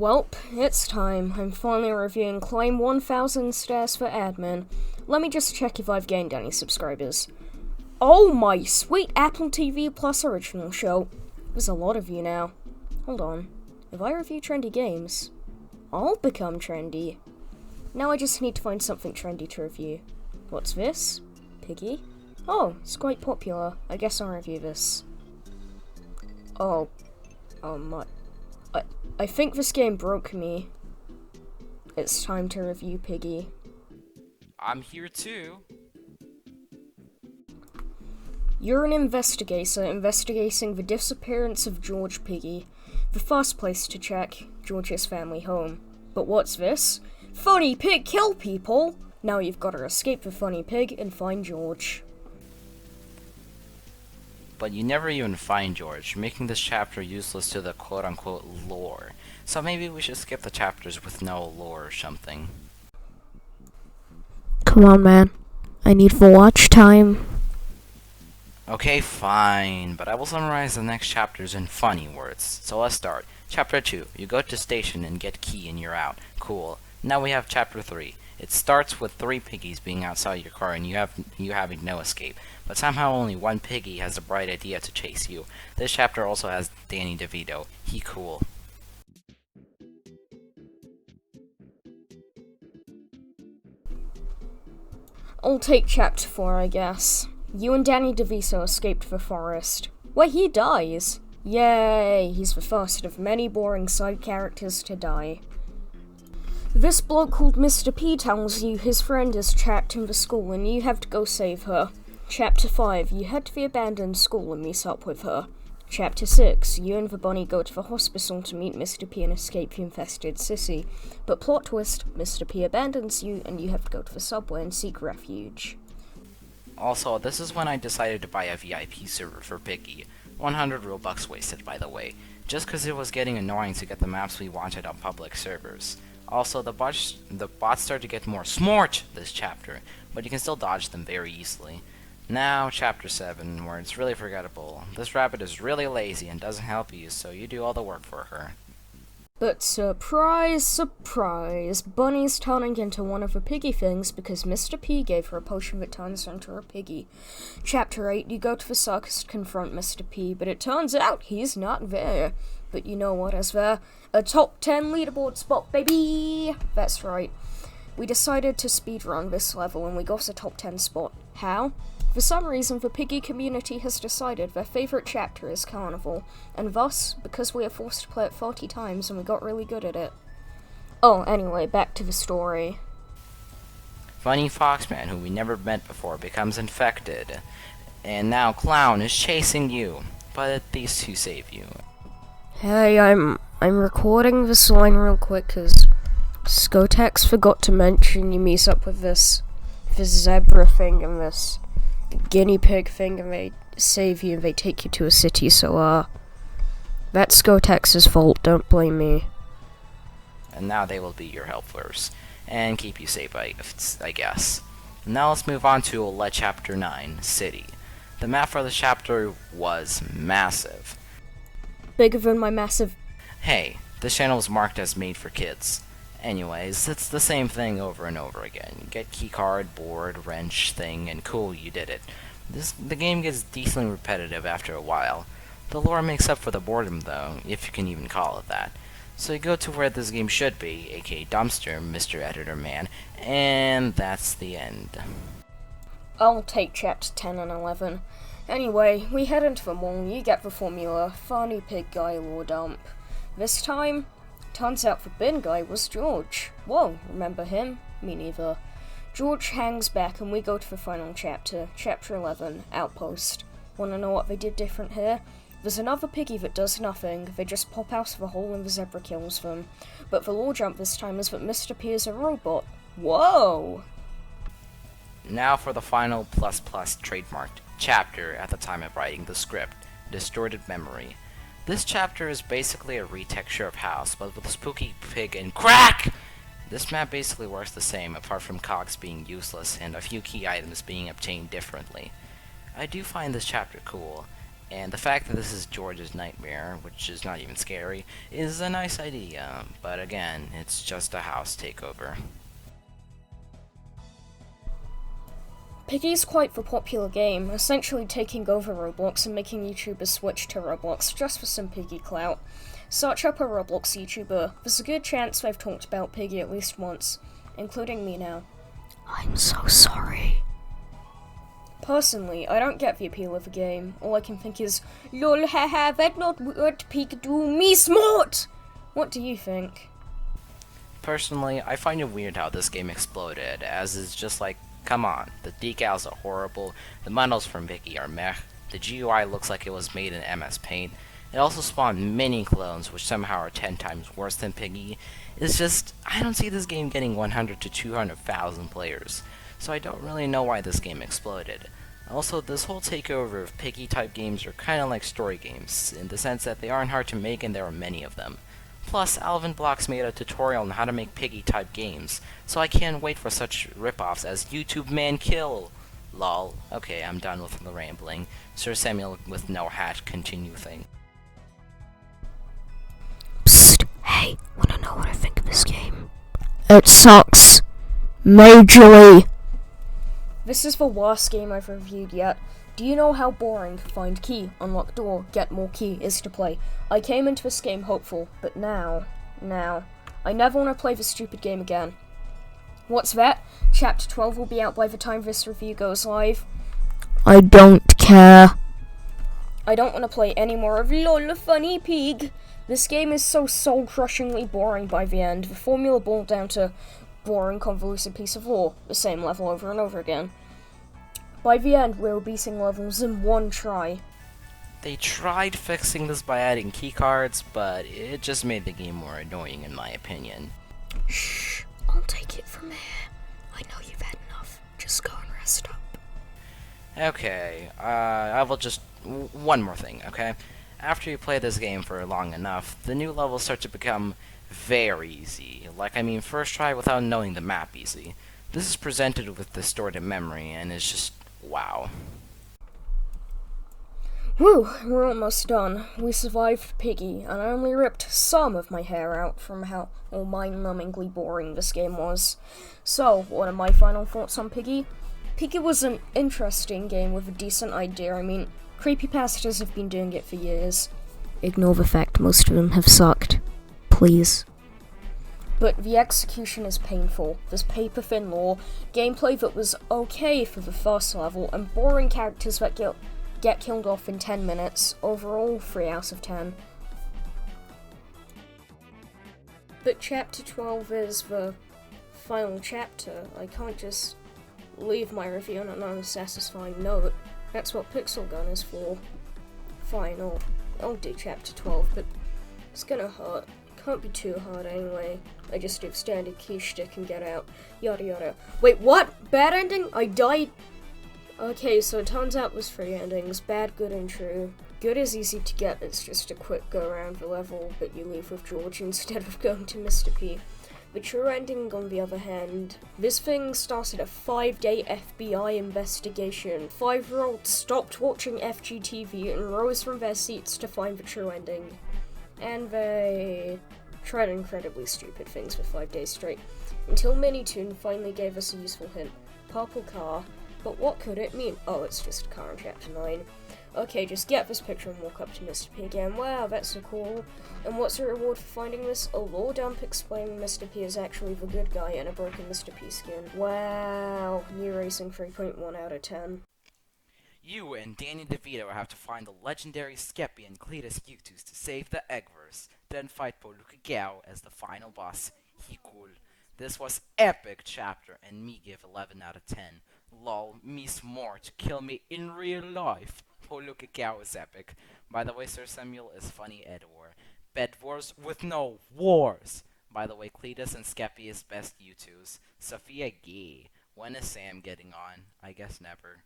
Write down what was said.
Welp, it's time. I'm finally reviewing Claim 1000 Stairs for Admin. Let me just check if I've gained any subscribers. Oh my sweet Apple TV Plus original show. There's a lot of you now. Hold on. If I review trendy games, I'll become trendy. Now I just need to find something trendy to review. What's this? Piggy? Oh, it's quite popular. I guess I'll review this. Oh my. I think this game broke me. It's time to review Piggy. I'm here too. You're an investigator investigating the disappearance of George Piggy. The first place to check, George's family home. But what's this? Funny Pig kill people! Now you've got to escape the Funny Pig and find George. But you never even find George, making this chapter useless to the quote-unquote lore. So maybe we should skip the chapters with no lore or something. Come on, man. I need the watch time. Okay, fine, but I will summarize the next chapters in funny words. So let's start. Chapter 2. You go to station and get key and you're out. Cool. Now we have Chapter 3. It starts with 3 piggies being outside your car and you having no escape. But somehow only one piggy has the bright idea to chase you. This chapter also has Danny DeVito. He cool. I'll take Chapter 4, I guess. You and Danny DeVito escaped the forest, where he dies. Yay, he's the first of many boring side characters to die. This bloke called Mr. P tells you his friend is trapped in the school and you have to go save her. Chapter 5, you head to the abandoned school and meet up with her. Chapter 6, you and the bunny go to the hospital to meet Mr. P and escape the infested city. But plot twist, Mr. P abandons you and you have to go to the subway and seek refuge. Also, this is when I decided to buy a VIP server for Piggy. 100 Robux wasted, by the way, just because it was getting annoying to get the maps we wanted on public servers. Also, the bots start to get more smart this chapter, but you can still dodge them very easily. Now, Chapter 7, where it's really forgettable. This rabbit is really lazy and doesn't help you, so you do all the work for her. But surprise, surprise, Bunny's turning into one of the piggy things because Mr. P gave her a potion that turns her into a piggy. Chapter 8, you go to the circus to confront Mr. P, but it turns out he's not there. But you know what is there? A top 10 leaderboard spot, baby! That's right. We decided to speedrun this level and we got a top 10 spot. How? For some reason, the Piggy community has decided their favourite chapter is Carnival, and thus, because we are forced to play it 40 times and we got really good at it. Oh, anyway, back to the story. Funny Foxman, who we never met before, becomes infected, and now Clown is chasing you, but at least to save you. Hey, I'm recording this line real quick, cause Scouthex forgot to mention you meet up with this zebra thing and this guinea pig thing, and they save you and they take you to a city, so that's Scoutex's fault, don't blame me. And now they will be your helpers, and keep you safe, I guess. Now let's move on to Chapter 9, City. The map for the chapter was massive. Bigger than my massive... Hey, this channel is marked as made for kids. Anyways, it's the same thing over and over again. Get keycard, board, wrench, thing, and cool, you did it. The game gets decently repetitive after a while. The lore makes up for the boredom though, if you can even call it that. So you go to where this game should be, aka Dumpster, Mr. Editor Man, and that's the end. I'll take Chapter 10 and 11. Anyway, we head into the mall, you get the formula, Funny Pig Guy lore dump. This time, turns out the bin guy was George. Whoa, remember him? Me neither. George hangs back and we go to the final chapter, Chapter 11, Outpost. Wanna know what they did different here? There's another piggy that does nothing, they just pop out of a hole and the zebra kills them. But the lore jump this time is that Mr. P is a robot. Whoa! Now for the final ++ trademarked chapter at the time of writing the script, Distorted Memory. This chapter is basically a retexture of House, but with a spooky pig and crack! This map basically works the same, apart from cogs being useless and a few key items being obtained differently. I do find this chapter cool, And the fact that this is George's nightmare, which is not even scary, is a nice idea, but again, it's just a house takeover. Piggy's quite the popular game, essentially taking over Roblox and making YouTubers switch to Roblox just for some Piggy clout. Search up a Roblox YouTuber, there's a good chance they've talked about Piggy at least once, including me now. I'm so sorry. Personally, I don't get the appeal of the game. All I can think is, lol haha, that not what Pig do me smart! What do you think? Personally, I find it weird how this game exploded, as it's just like, come on, the decals are horrible, the models from Piggy are meh, the GUI looks like it was made in MS Paint, it also spawned mini clones which somehow are 10 times worse than Piggy. It's just, I don't see this game getting 100 to 200,000 players, so I don't really know why this game exploded. Also, this whole takeover of Piggy type games are kinda like story games, in the sense that they aren't hard to make and there are many of them. Plus, Alvinblocks made a tutorial on how to make Piggy-type games, so I can't wait for such ripoffs as YouTube Man Kill! Lol. Okay, I'm done with the rambling. Sir Samuel with no hat, continue thing. Psst, hey, wanna know what I think of this game? It sucks. Majorly. This is the worst game I've reviewed yet. Do you know how boring find key, unlock door, get more key is to play? I came into this game hopeful, but now, I never want to play this stupid game again. What's that? Chapter 12 will be out by the time this review goes live. I don't care. I don't want to play any more of LOL Funny Pig. This game is so soul-crushingly boring by the end. The formula boiled down to boring, convoluted piece of lore, the same level over and over again. By the end, we were beating levels in one try. They tried fixing this by adding keycards, but it just made the game more annoying in my opinion. Shh, I'll take it from here. I know you've had enough. Just go and rest up. Okay, I will just... one more thing, okay? After you play this game for long enough, the new levels start to become very easy. Like, I mean, first try without knowing the map easy. This is presented with distorted memory, and it's just... wow. Whew, we're almost done. We survived Piggy, and I only ripped some of my hair out from how mind-numbingly boring this game was. So, what are my final thoughts on Piggy? Piggy was an interesting game with a decent idea. I mean, creepypastas have been doing it for years. Ignore the fact most of them have sucked. Please. But the execution is painful. There's paper-thin lore, gameplay that was okay for the first level, and boring characters that get killed off in 10 minutes. Overall, 3 out of 10. But Chapter 12 is the final chapter. I can't just leave my review on an unsatisfying note. That's what Pixel Gun is for. Fine, I'll do Chapter 12, but it's gonna hurt. Can't be too hard anyway. I just do standard key shtick and get out. Yada yada. Wait, what? Bad ending? I died? Okay, so it turns out there's 3 endings. Bad, good, and true. Good is easy to get, it's just a quick go around the level, but you leave with George instead of going to Mr. P. The true ending, on the other hand, this thing started a 5-day FBI investigation. 5-year-olds stopped watching FGTV and rose from their seats to find the true ending. And they tried incredibly stupid things for 5 days straight, until Minitoon finally gave us a useful hint. Purple car. But what could it mean? Oh, it's just a car in Chapter 9. Okay, just get this picture and walk up to Mr. P again. Wow, that's so cool. And what's the reward for finding this? A lore dump explaining Mr. P is actually the good guy and a broken Mr. P skin. Wow, new racing 3.1 out of 10. You and Danny DeVito have to find the legendary Skeppy and Cletus Utus to save the Eggverse, then fight Poluka Gao as the final boss. He cool. This was epic chapter, and me give 11 out of 10. Lol, me smart to kill me in real life. Poluka Gao is epic. By the way, Sir Samuel is funny Edward. Bed wars with no wars. By the way, Cletus and Skeppy is best U2s. Sophia gay. When is Sam getting on? I guess never.